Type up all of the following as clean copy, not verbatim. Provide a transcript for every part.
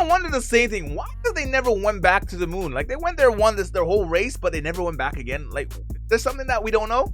of wonder the same thing. Why did they never went back to the moon? Like, they went there, won their whole race, but they never went back again. Like, there's something that we don't know?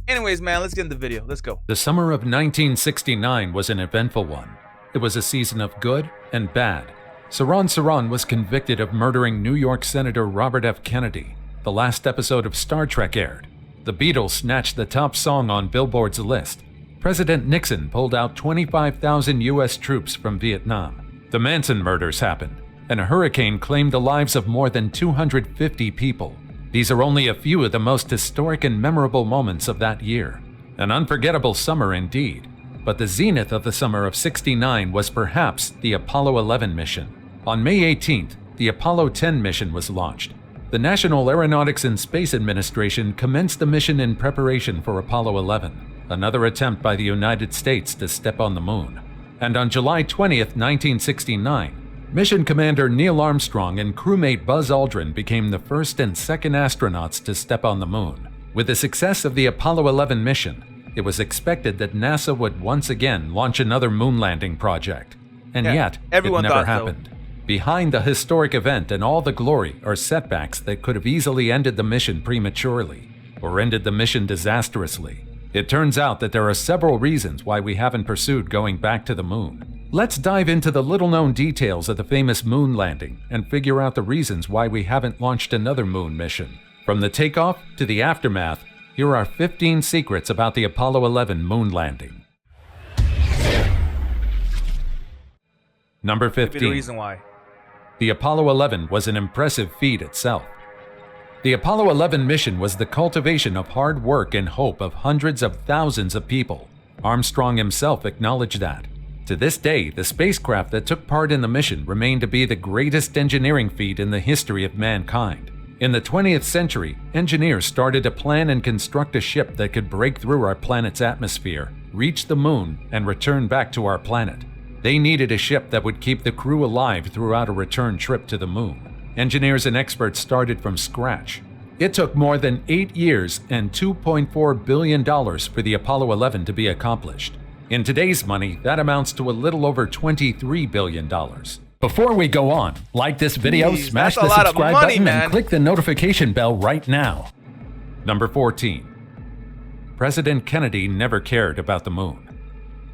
Anyways, man, let's get into the video. Let's go. The summer of 1969 was an eventful one. It was a season of good and bad. Saran was convicted of murdering New York Senator Robert F. Kennedy. The last episode of Star Trek aired. The Beatles snatched the top song on Billboard's list. President Nixon pulled out 25,000 U.S. troops from Vietnam. The Manson murders happened, and a hurricane claimed the lives of more than 250 people. These are only a few of the most historic and memorable moments of that year. An unforgettable summer indeed. But the zenith of the summer of '69 was perhaps the Apollo 11 mission. On May 18th, the Apollo 10 mission was launched. The National Aeronautics and Space Administration commenced the mission in preparation for Apollo 11. Another attempt by the United States to step on the moon. And on July 20th, 1969, Mission Commander Neil Armstrong and crewmate Buzz Aldrin became the first and second astronauts to step on the moon. With the success of the Apollo 11 mission, it was expected that NASA would once again launch another moon landing project. And yet, it never happened. Behind the historic event and all the glory are setbacks that could have easily ended the mission prematurely, or ended the mission disastrously. It turns out that there are several reasons why we haven't pursued going back to the moon. Let's dive into the little-known details of the famous moon landing and figure out the reasons why we haven't launched another moon mission. From the takeoff to the aftermath, here are 15 secrets about the Apollo 11 moon landing. Number 15. The reason why. The Apollo 11 was an impressive feat itself. The Apollo 11 mission was the cultivation of hard work and hope of hundreds of thousands of people. Armstrong himself acknowledged that. To this day, the spacecraft that took part in the mission remained to be the greatest engineering feat in the history of mankind. In the 20th century, engineers started to plan and construct a ship that could break through our planet's atmosphere, reach the moon, and return back to our planet. They needed a ship that would keep the crew alive throughout a return trip to the moon. Engineers and experts started from scratch. It took more than 8 years and $2.4 billion for the Apollo 11 to be accomplished. In today's money, that amounts to a little over $23 billion. Before we go on, like this video, smash the subscribe button, and click the notification bell right now. Number 14. President Kennedy never cared about the moon.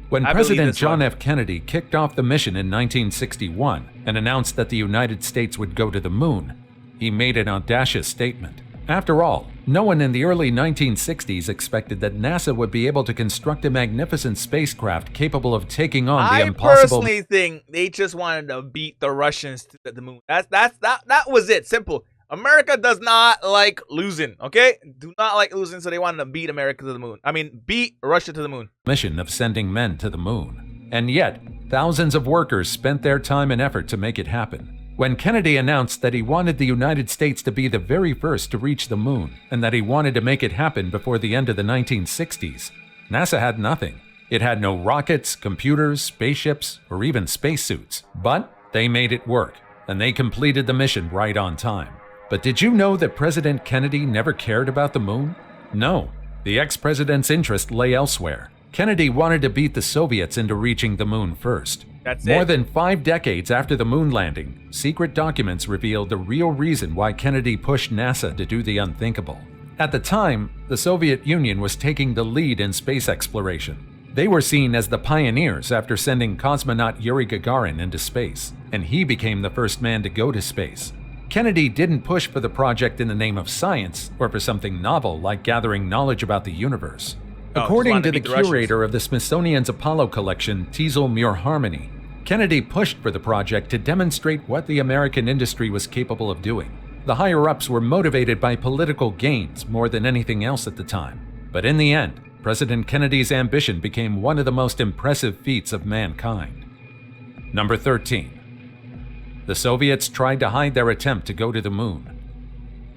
When President John F. Kennedy kicked off the mission in 1961 and announced that the United States would go to the moon, he made an audacious statement. After all, no one in the early 1960s expected that NASA would be able to construct a magnificent spacecraft capable of taking on the impossible. I personally think they just wanted to beat the Russians to the moon. That was it. Simple. America does not like losing, okay? Do not like losing, so they wanted to beat America to the moon. I mean, beat Russia to the moon. Mission of sending men to the moon. And yet, thousands of workers spent their time and effort to make it happen. When Kennedy announced that he wanted the United States to be the very first to reach the moon, and that he wanted to make it happen before the end of the 1960s, NASA had nothing. It had no rockets, computers, spaceships, or even spacesuits. But they made it work, and they completed the mission right on time. But did you know that President Kennedy never cared about the moon? No, the ex-president's interest lay elsewhere. Kennedy wanted to beat the Soviets into reaching the moon first. More than 5 decades after the moon landing, secret documents revealed the real reason why Kennedy pushed NASA to do the unthinkable. At the time, the Soviet Union was taking the lead in space exploration. They were seen as the pioneers after sending cosmonaut Yuri Gagarin into space, and he became the first man to go to space. Kennedy didn't push for the project in the name of science or for something novel like gathering knowledge about the universe. According to the curator of the Smithsonian's Apollo collection, Teasel Muir-Harmony, Kennedy pushed for the project to demonstrate what the American industry was capable of doing. The higher-ups were motivated by political gains more than anything else at the time. But in the end, President Kennedy's ambition became one of the most impressive feats of mankind. Number 13. The Soviets tried to hide their attempt to go to the moon.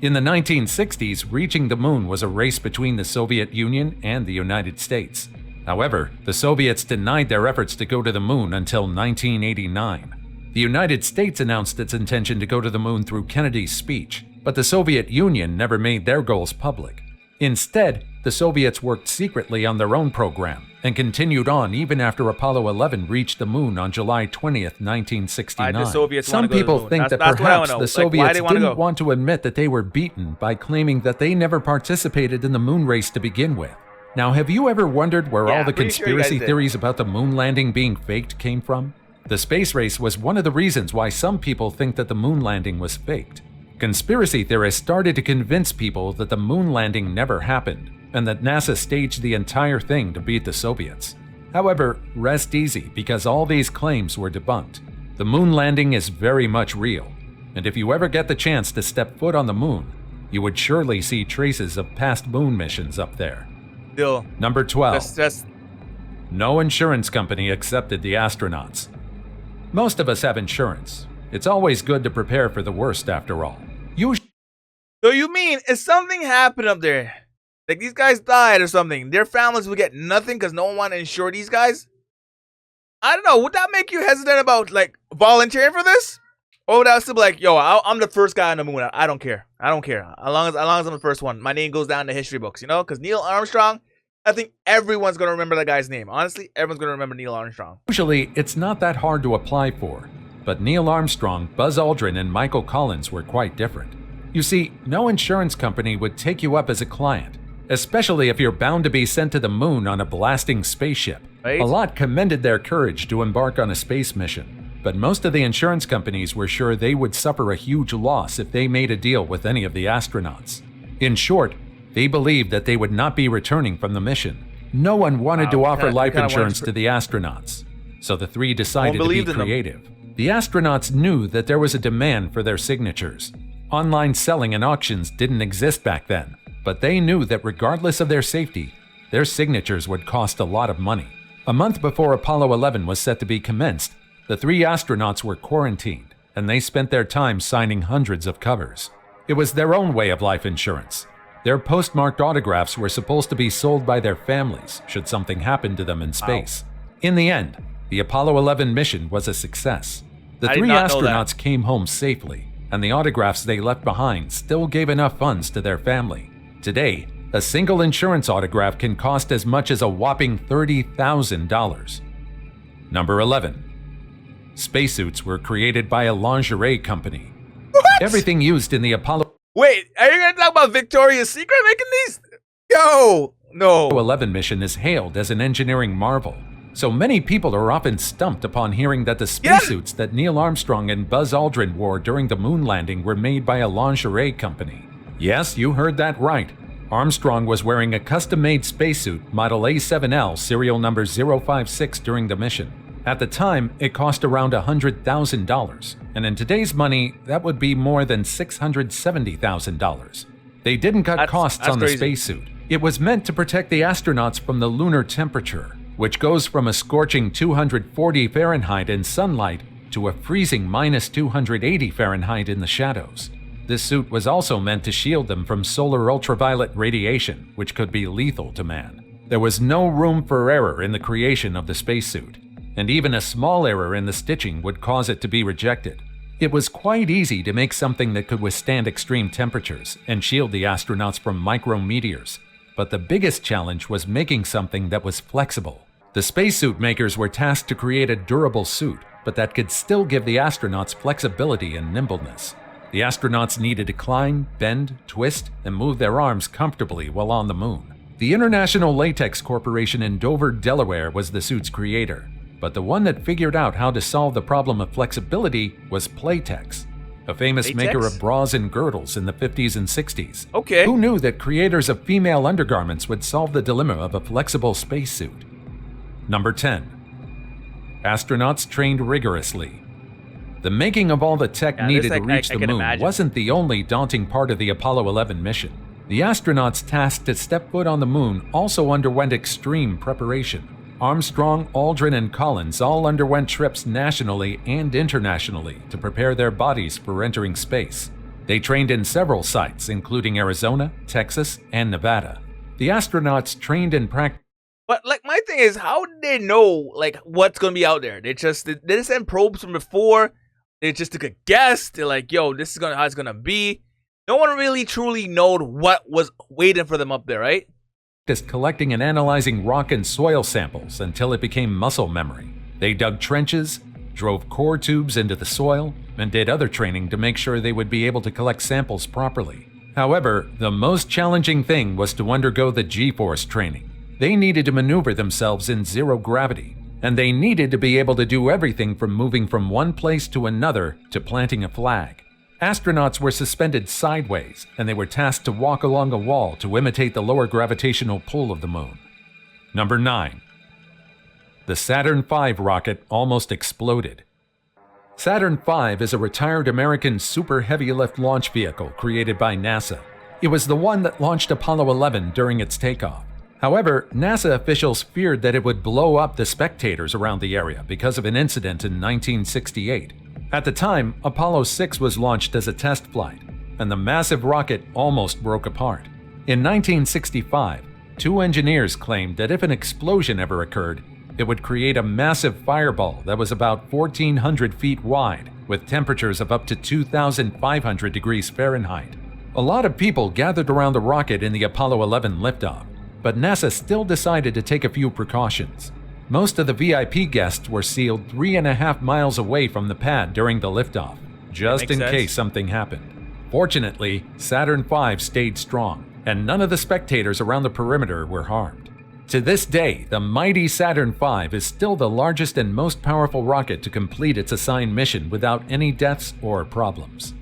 In the 1960s, reaching the moon was a race between the Soviet Union and the United States. However, the Soviets denied their efforts to go to the moon until 1989. The United States announced its intention to go to the moon through Kennedy's speech, but the Soviet Union never made their goals public. Instead, the Soviets worked secretly on their own program and continued on even after Apollo 11 reached the moon on July 20th, 1969. The Soviets Some wanna go to the people moon. think that That's what I wanna perhaps know. the Like, why Soviets they wanna didn't go? want to admit that they were beaten by claiming that they never participated in the moon race to begin with. Now, have you ever wondered where Yeah, all the pretty sure you guys conspiracy did. theories about the moon landing being faked came from? The space race was one of the reasons why some people think that the moon landing was faked. Conspiracy theorists started to convince people that the moon landing never happened, and that NASA staged the entire thing to beat the Soviets. However, rest easy because all these claims were debunked. The moon landing is very much real, and if you ever get the chance to step foot on the moon, you would surely see traces of past moon missions up there. Still, Number 12. that's No insurance company accepted the astronauts. Most of us have insurance. It's always good to prepare for the worst after all. so you mean if something happened up there, like these guys died or something, their families would get nothing because no one wanted to insure these guys? I don't know. Would that make you hesitant about like volunteering for this? Or would I still be like, yo, I'm the first guy on the moon. I don't care. I don't care. As long as I'm the first one, my name goes down in the history books, you know? Because Neil Armstrong, I think everyone's going to remember that guy's name. Honestly, everyone's going to remember Neil Armstrong. Usually, it's not that hard to apply for, but Neil Armstrong, Buzz Aldrin, and Michael Collins were quite different. You see, no insurance company would take you up as a client, especially if you're bound to be sent to the moon on a blasting spaceship. Right? A lot commended their courage to embark on a space mission, but most of the insurance companies were sure they would suffer a huge loss if they made a deal with any of the astronauts. In short, they believed that they would not be returning from the mission. No one wanted to offer life insurance to the astronauts, so the three decided to be creative. The astronauts knew that there was a demand for their signatures. Online selling and auctions didn't exist back then, but they knew that regardless of their safety, their signatures would cost a lot of money. A month before Apollo 11 was set to be commenced, the three astronauts were quarantined, and they spent their time signing hundreds of covers. It was their own way of life insurance. Their postmarked autographs were supposed to be sold by their families should something happen to them in space. In the end, the Apollo 11 mission was a success. The three astronauts came home safely, and the autographs they left behind still gave enough funds to their family. Today, a single insurance autograph can cost as much as a whopping $30,000. Number 11. Spacesuits were created by a lingerie company. What? Everything used in the Apollo Wait, are you going to talk about Victoria's Secret making these? Yo, no. 11 mission is hailed as an engineering marvel, so many people are often stumped upon hearing that the spacesuits that Neil Armstrong and Buzz Aldrin wore during the moon landing were made by a lingerie company. Yes, you heard that right. Armstrong was wearing a custom-made spacesuit model A7L serial number 056 during the mission. At the time, it cost around $100,000, and in today's money, that would be more than $670,000. They didn't cut costs on the spacesuit. It was meant to protect the astronauts from the lunar temperature, which goes from a scorching 240 Fahrenheit in sunlight to a freezing minus 280 Fahrenheit in the shadows. This suit was also meant to shield them from solar ultraviolet radiation, which could be lethal to man. There was no room for error in the creation of the spacesuit, and even a small error in the stitching would cause it to be rejected. It was quite easy to make something that could withstand extreme temperatures and shield the astronauts from micrometeors, but the biggest challenge was making something that was flexible. The spacesuit makers were tasked to create a durable suit, but that could still give the astronauts flexibility and nimbleness. The astronauts needed to climb, bend, twist, and move their arms comfortably while on the moon. The International Latex Corporation in Dover, Delaware was the suit's creator, but the one that figured out how to solve the problem of flexibility was Playtex, a famous maker of bras and girdles in the 50s and 60s. Okay. Who knew that creators of female undergarments would solve the dilemma of a flexible spacesuit? Number 10. Astronauts trained rigorously. The making of all the tech needed to reach the moon wasn't the only daunting part of the Apollo 11 mission. The astronauts tasked to step foot on the moon also underwent extreme preparation. Armstrong, Aldrin, and Collins all underwent trips nationally and internationally to prepare their bodies for entering space. They trained in several sites, including Arizona, Texas, and Nevada. The astronauts trained and practiced. But like my thing is, how did they know like what's gonna be out there? They didn't send probes from before. They just took a guess. They're like, yo, this is how it's gonna be. No one really truly knowed what was waiting for them up there, right? practiced collecting and analyzing rock and soil samples until it became muscle memory. They dug trenches, drove core tubes into the soil, and did other training to make sure they would be able to collect samples properly. However, the most challenging thing was to undergo the G-force training. They needed to maneuver themselves in zero gravity, and they needed to be able to do everything from moving from one place to another to planting a flag. Astronauts were suspended sideways, and they were tasked to walk along a wall to imitate the lower gravitational pull of the moon. Number 9. The Saturn V rocket almost exploded. Saturn V is a retired American super heavy-lift launch vehicle created by NASA. It was the one that launched Apollo 11 during its takeoff. However, NASA officials feared that it would blow up the spectators around the area because of an incident in 1968. At the time, Apollo 6 was launched as a test flight, and the massive rocket almost broke apart. In 1965, 2 engineers claimed that if an explosion ever occurred, it would create a massive fireball that was about 1,400 feet wide, with temperatures of up to 2,500 degrees Fahrenheit. A lot of people gathered around the rocket in the Apollo 11 liftoff, but NASA still decided to take a few precautions. Most of the VIP guests were sealed 3.5 miles away from the pad during the liftoff, just in case something happened. Fortunately, Saturn V stayed strong, and none of the spectators around the perimeter were harmed. To this day, the mighty Saturn V is still the largest and most powerful rocket to complete its assigned mission without any deaths or problems.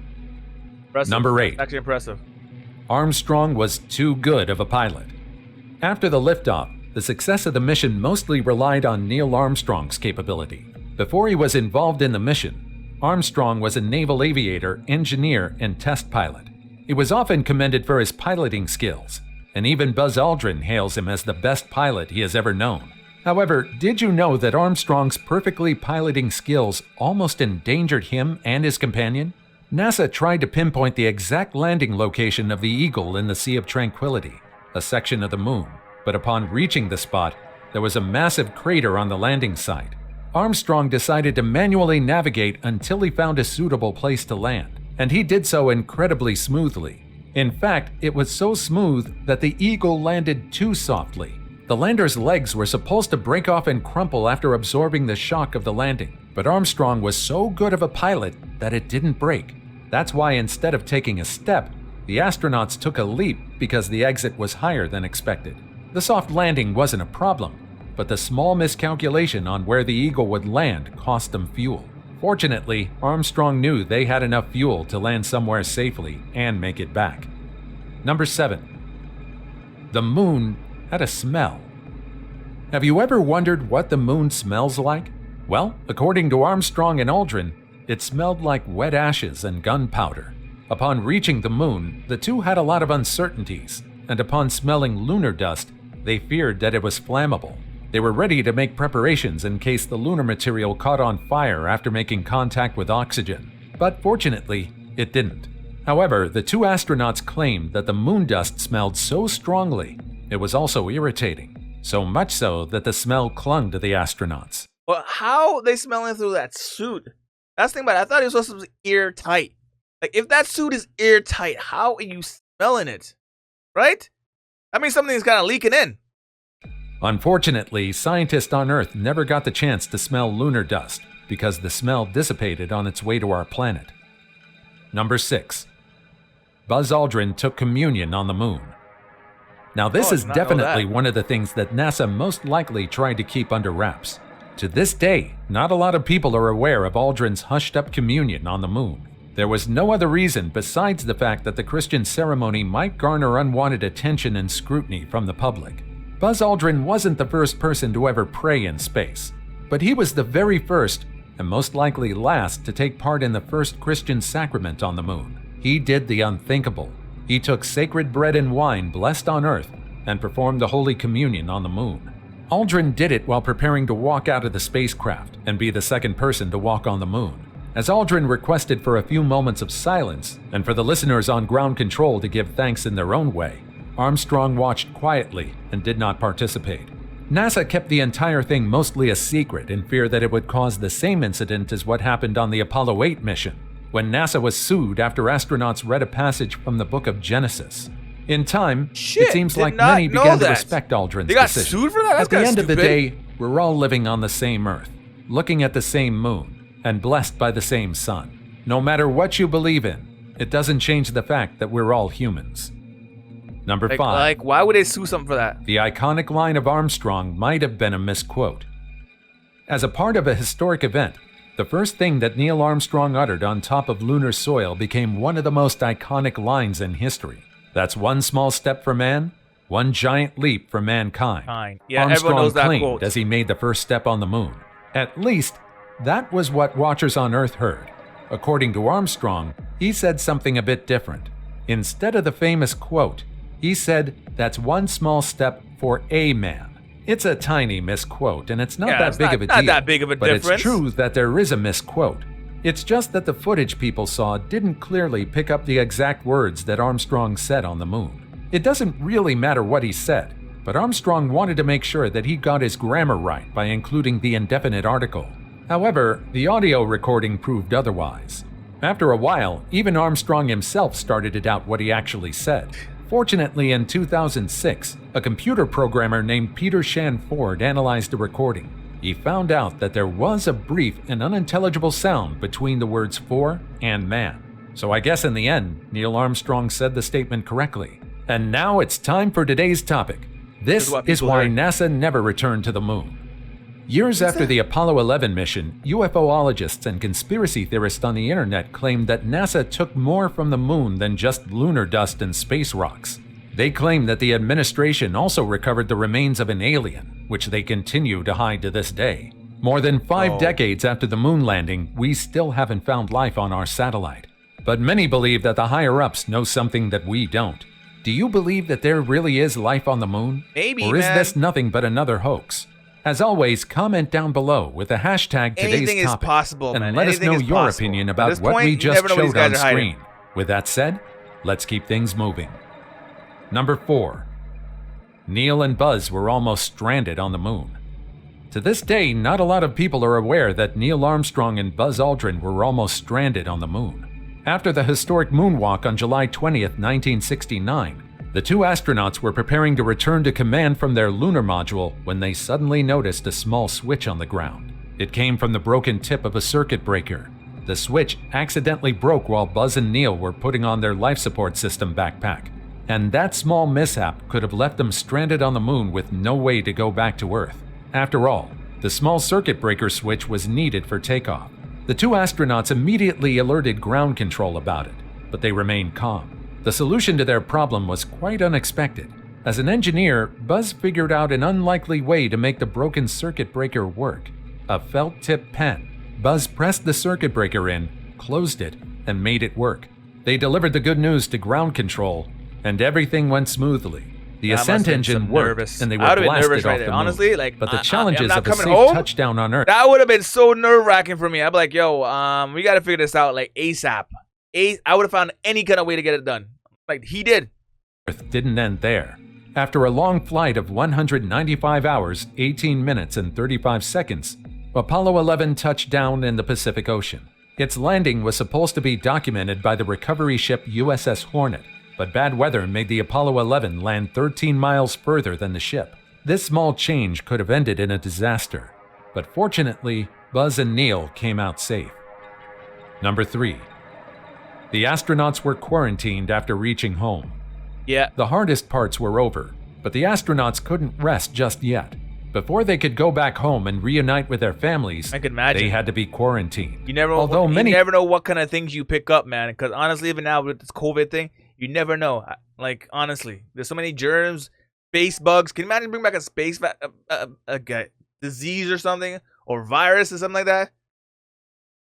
Impressive. Number 8. Actually impressive. Armstrong was too good of a pilot. After the liftoff, the success of the mission mostly relied on Neil Armstrong's capability. Before he was involved in the mission, Armstrong was a naval aviator, engineer, and test pilot. He was often commended for his piloting skills, and even Buzz Aldrin hails him as the best pilot he has ever known. However, did you know that Armstrong's perfectly piloting skills almost endangered him and his companion? NASA tried to pinpoint the exact landing location of the Eagle in the Sea of Tranquility, a section of the moon. But upon reaching the spot, there was a massive crater on the landing site. Armstrong decided to manually navigate until he found a suitable place to land, and he did so incredibly smoothly. In fact, it was so smooth that the Eagle landed too softly. The lander's legs were supposed to break off and crumple after absorbing the shock of the landing, but Armstrong was so good of a pilot that it didn't break. That's why instead of taking a step, the astronauts took a leap because the exit was higher than expected. The soft landing wasn't a problem, but the small miscalculation on where the Eagle would land cost them fuel. Fortunately, Armstrong knew they had enough fuel to land somewhere safely and make it back. Number 7. The moon had a smell. Have you ever wondered what the moon smells like? Well, according to Armstrong and Aldrin, it smelled like wet ashes and gunpowder. Upon reaching the moon, the two had a lot of uncertainties, and upon smelling lunar dust, they feared that it was flammable. They were ready to make preparations in case the lunar material caught on fire after making contact with oxygen. But fortunately, it didn't. However, the 2 astronauts claimed that the moon dust smelled so strongly, it was also irritating. So much so that the smell clung to the astronauts. Well, how are they smelling through that suit? That's the thing about it. I thought it was supposed to be airtight. Like, if that suit is airtight, how are you smelling it? Right? I mean, something's kind of leaking in. Unfortunately, scientists on Earth never got the chance to smell lunar dust because the smell dissipated on its way to our planet. Number 6. Buzz Aldrin took communion on the moon. Now, this is definitely one of the things that NASA most likely tried to keep under wraps. To this day, not a lot of people are aware of Aldrin's hushed-up communion on the moon. There was no other reason besides the fact that the Christian ceremony might garner unwanted attention and scrutiny from the public. Buzz Aldrin wasn't the first person to ever pray in space, but he was the very first, and most likely last, to take part in the first Christian sacrament on the moon. He did the unthinkable. He took sacred bread and wine blessed on Earth and performed the Holy Communion on the moon. Aldrin did it while preparing to walk out of the spacecraft and be the second person to walk on the moon. As Aldrin requested for a few moments of silence and for the listeners on ground control to give thanks in their own way, Armstrong watched quietly and did not participate. NASA kept the entire thing mostly a secret in fear that it would cause the same incident as what happened on the Apollo 8 mission, when NASA was sued after astronauts read a passage from the book of Genesis. In time, Shit, it seems did like not many know began to that. respect Aldrin's They got decision. sued for that? That's At the kinda end of the stupid. day, we're all living on the same Earth, looking at the same moon, and blessed by the same sun. No matter what you believe in, it doesn't change the fact that we're all humans. Number 5. Like, why would they sue something for that? The iconic line of Armstrong might have been a misquote. As a part of a historic event, the first thing that Neil Armstrong uttered on top of lunar soil became one of the most iconic lines in history. That's one small step for man, one giant leap for mankind. Fine. Yeah, Armstrong everyone knows that claimed quote. as he made the first step on the moon. At least, that was what watchers on Earth heard. According to Armstrong, he said something a bit different. Instead of the famous quote, he said, "That's one small step for a man." It's a tiny misquote, and it's not Yeah, that it's big of a not deal. that big of a but difference. it's true that there is a misquote. It's just that the footage people saw didn't clearly pick up the exact words that Armstrong said on the moon. It doesn't really matter what he said, but Armstrong wanted to make sure that he got his grammar right by including the indefinite article. However, the audio recording proved otherwise. After a while, even Armstrong himself started to doubt what he actually said. Fortunately, in 2006, a computer programmer named Peter Shanford analyzed the recording. He found out that there was a brief and unintelligible sound between the words "for" and "man." So I guess in the end, Neil Armstrong said the statement correctly. And now it's time for today's topic. This is why NASA never returned to the moon. Years after the Apollo 11 mission, UFOologists and conspiracy theorists on the internet claimed that NASA took more from the moon than just lunar dust and space rocks. They claim that the administration also recovered the remains of an alien, which they continue to hide to this day. More than 5 decades after the moon landing, we still haven't found life on our satellite. But many believe that the higher-ups know something that we don't. Do you believe that there really is life on the moon? Maybe, Or is man. this nothing but another hoax? As always, comment down below with the hashtag today's Anything is topic, possible, and man. let us Anything know is your possible. opinion At about this what point, we you just never know what these showed on guys are hiding. screen. With that said, let's keep things moving. Number 4. Neil and Buzz were almost stranded on the moon. To this day, not a lot of people are aware that Neil Armstrong and Buzz Aldrin were almost stranded on the moon. After the historic moonwalk on July 20th, 1969, the two astronauts were preparing to return to command from their lunar module when they suddenly noticed a small switch on the ground. It came from the broken tip of a circuit breaker. The switch accidentally broke while Buzz and Neil were putting on their life support system backpack. And that small mishap could have left them stranded on the moon with no way to go back to Earth. After all, the small circuit breaker switch was needed for takeoff. The two astronauts immediately alerted ground control about it, but they remained calm. The solution to their problem was quite unexpected. As an engineer, Buzz figured out an unlikely way to make the broken circuit breaker work. A felt-tip pen. Buzz pressed the circuit breaker in, closed it, and made it work. They delivered the good news to ground control, and everything went smoothly. The ascent engine worked, and they were blasted off the moon. Honestly, like, but the I'm challenges not of a coming safe home. touchdown on Earth. That would have been so nerve-wracking for me. I'd be like, yo, we got to figure this out, like, ASAP. I would have found any kind of way to get it done. Like, he did. Earth didn't end there. After a long flight of 195 hours, 18 minutes, and 35 seconds, Apollo 11 touched down in the Pacific Ocean. Its landing was supposed to be documented by the recovery ship USS Hornet, but bad weather made the Apollo 11 land 13 miles further than the ship. This small change could have ended in a disaster, but fortunately, Buzz and Neil came out safe. Number 3. The astronauts were quarantined after reaching home. Yeah. The hardest parts were over, but the astronauts couldn't rest just yet. Before they could go back home and reunite with their families, I could imagine. they had to be quarantined. You never know what kind of things you pick up, man. Because honestly, even now with this COVID thing, you never know. Like, honestly, there's so many germs, space bugs. Can you imagine bring back a space disease or something, or virus or something like that?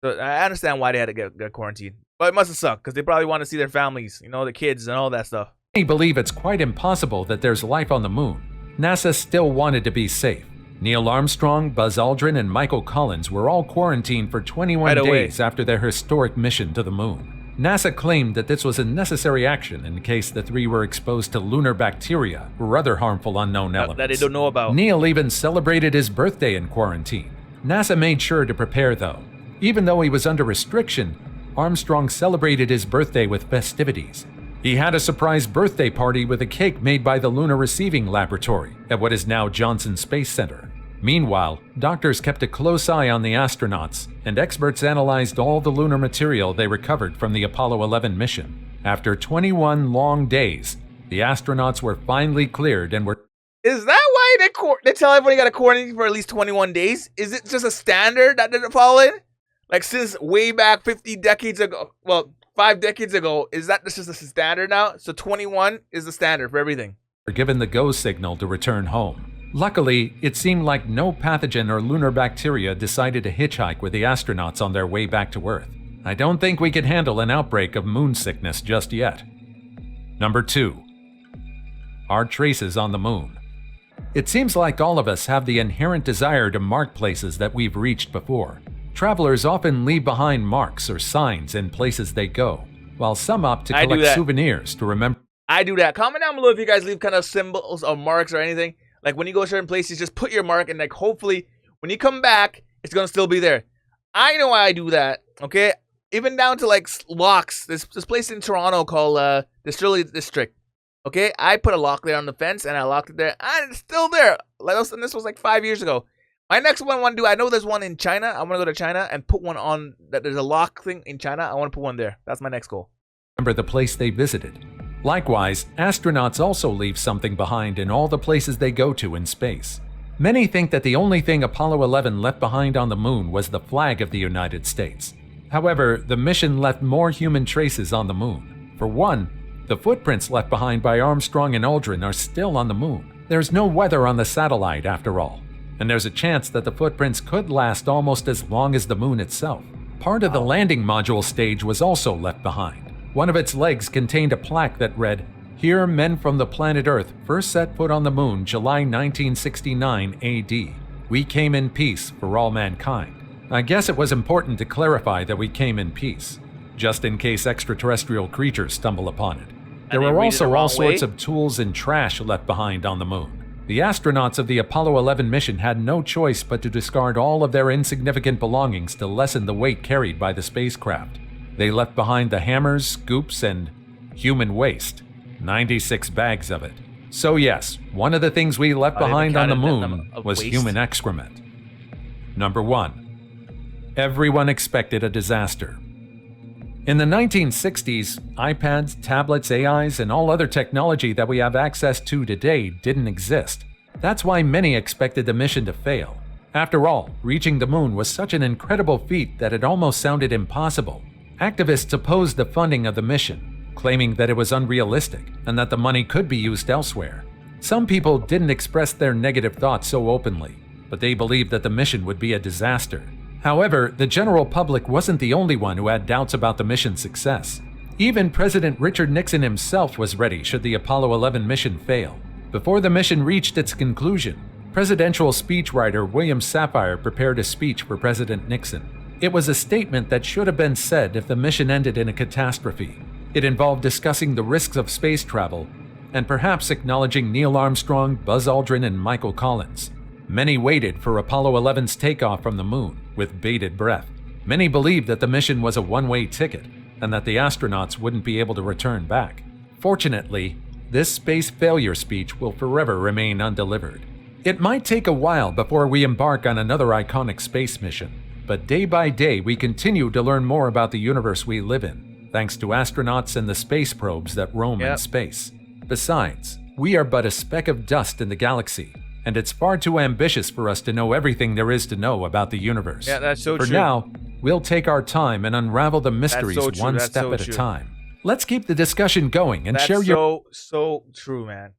So I understand why they had to get quarantined. But it must have sucked because they probably want to see their families, you know, the kids and all that stuff. Many believe it's quite impossible that there's life on the moon. NASA still wanted to be safe. Neil Armstrong, Buzz Aldrin, and Michael Collins were all quarantined for 21 days after their historic mission to the moon. NASA claimed that this was a necessary action in case the three were exposed to lunar bacteria or other harmful unknown elements. That they don't know about. Neil even celebrated his birthday in quarantine. NASA made sure to prepare, though. Even though he was under restriction, Armstrong celebrated his birthday with festivities. He had a surprise birthday party with a cake made by the Lunar Receiving Laboratory at what is now Johnson Space Center. Meanwhile, doctors kept a close eye on the astronauts, and experts analyzed all the lunar material they recovered from the Apollo 11 mission. After 21 long days, the astronauts were finally cleared and were... Is that why they tell everybody got to quarantine for at least 21 days? Is it just a standard that didn't fall in? Like since way back 50 decades ago, well, 5 decades ago, is that just a standard now? So 21 is the standard for everything. Were given the go signal to return home. Luckily, it seemed like no pathogen or lunar bacteria decided to hitchhike with the astronauts on their way back to Earth. I don't think we could handle an outbreak of moon sickness just yet. Number 2. Our traces on the moon. It seems like all of us have the inherent desire to mark places that we've reached before. Travelers often leave behind marks or signs in places they go, while some opt to collect souvenirs to remember. I do that. Comment down below if you guys leave kind of symbols or marks or anything. Like when you go to certain places, just put your mark and like hopefully when you come back, it's going to still be there. I know why I do that, okay? Even down to like locks. This place in Toronto called the Shirley District. Okay, I put a lock there on the fence and I locked it there. And it's still there. And this was like 5 years ago. My next one I want to do, I know there's one in China. I want to go to China and put one on, that there's a lock thing in China. I want to put one there. That's my next goal. Remember the place they visited. Likewise, astronauts also leave something behind in all the places they go to in space. Many think that the only thing Apollo 11 left behind on the moon was the flag of the United States. However, the mission left more human traces on the moon. For one, the footprints left behind by Armstrong and Aldrin are still on the moon. There's no weather on the satellite after all, and there's a chance that the footprints could last almost as long as the moon itself. Part of the landing module stage was also left behind. One of its legs contained a plaque that read, "Here men from the planet Earth first set foot on the moon July 1969 AD. We came in peace for all mankind." I guess it was important to clarify that we came in peace, just in case extraterrestrial creatures stumble upon it. There were also all sorts of tools and trash left behind on the moon. The astronauts of the Apollo 11 mission had no choice but to discard all of their insignificant belongings to lessen the weight carried by the spacecraft. They left behind the hammers, scoops, and human waste. 96 bags of it. So yes, one of the things we left behind on the moon was human excrement. Number 1. Everyone expected a disaster. In the 1960s, iPads, tablets, AIs, and all other technology that we have access to today didn't exist. That's why many expected the mission to fail. After all, reaching the moon was such an incredible feat that it almost sounded impossible. Activists opposed the funding of the mission, claiming that it was unrealistic and that the money could be used elsewhere. Some people didn't express their negative thoughts so openly, but they believed that the mission would be a disaster. However, the general public wasn't the only one who had doubts about the mission's success. Even President Richard Nixon himself was ready should the Apollo 11 mission fail. Before the mission reached its conclusion, presidential speechwriter William Safire prepared a speech for President Nixon. It was a statement that should have been said if the mission ended in a catastrophe. It involved discussing the risks of space travel and perhaps acknowledging Neil Armstrong, Buzz Aldrin, and Michael Collins. Many waited for Apollo 11's takeoff from the moon with bated breath. Many believed that the mission was a one-way ticket and that the astronauts wouldn't be able to return back. Fortunately, this space failure speech will forever remain undelivered. It might take a while before we embark on another iconic space mission, but day by day we continue to learn more about the universe we live in, thanks to astronauts and the space probes that roam in space. Besides, we are but a speck of dust in the galaxy, and it's far too ambitious for us to know everything there is to know about the universe. Yeah, that's so true. For now, we'll take our time and unravel the mysteries one step at a time. Let's keep the discussion going and share your... so true, man.